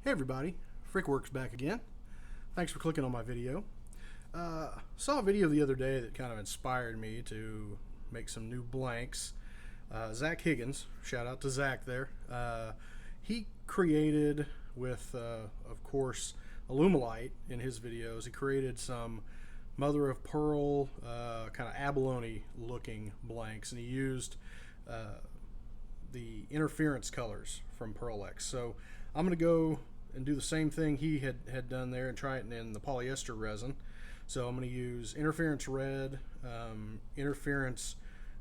Hey everybody, Frickworks back again. Thanks for clicking on my video. Saw a video the other day that kind of inspired me to make some new blanks. Zac Higgins, shout out to Zac there. He created with, of course, Alumilite in his videos. He created some mother of pearl, kind of abalone looking blanks, and he used the interference colors from Pearl X. So I'm going to go and do the same thing he had done there and try it in the polyester resin. So I'm going to use interference red, interference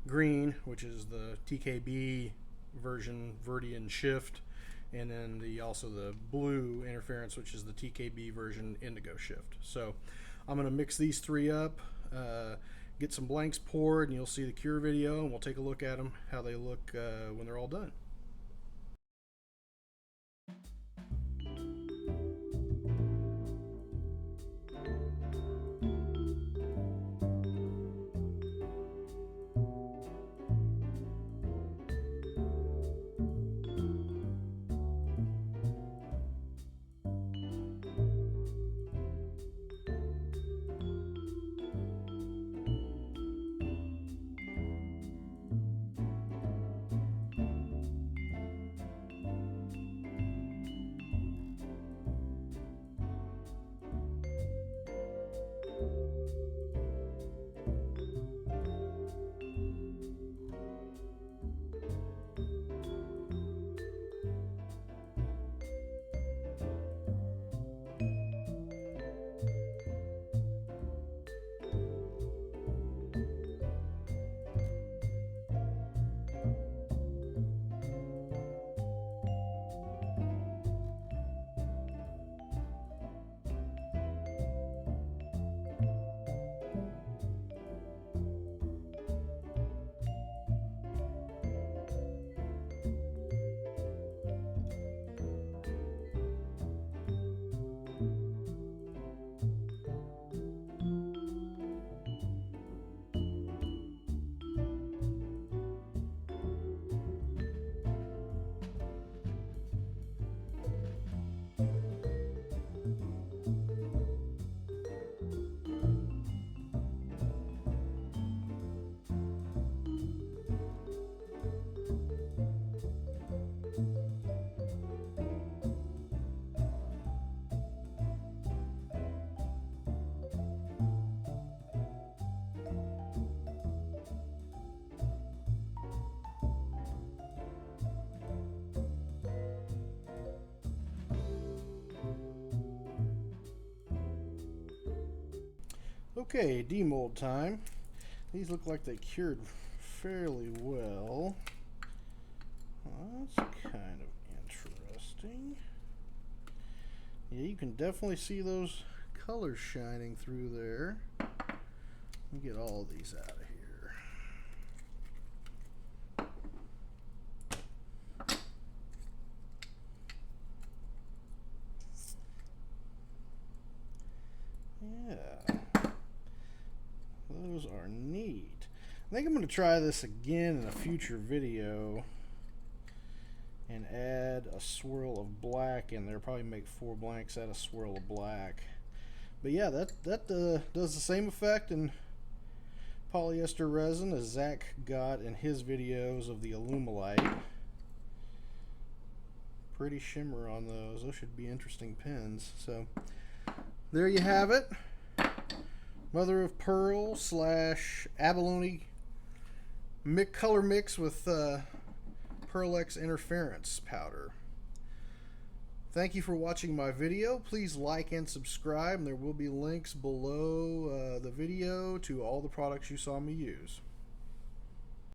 green, which is the TKB version Verdian Shift, and then also the blue interference, which is the TKB version Indigo Shift. So I'm going to mix these three up, get some blanks poured, and you'll see the cure video, and we'll take a look at them, how they look when they're all done. Okay, demold time. These look like they cured fairly well. That's kind of interesting. Yeah, you can definitely see those colors shining through there. Let me get all these out of here. Yeah. Those are neat. I think I'm going to try this again in a future video and add a swirl of black in there. Probably make 4 blanks, add a swirl of black. But yeah, that does the same effect in polyester resin as Zac got in his videos of the Alumilite. Pretty shimmer on those. Those should be interesting pens. So there you have it. Mother of pearl slash abalone color mix with Pearl X interference powder. Thank you for watching my video. Please like and subscribe, and there will be links below the video to all the products you saw me use.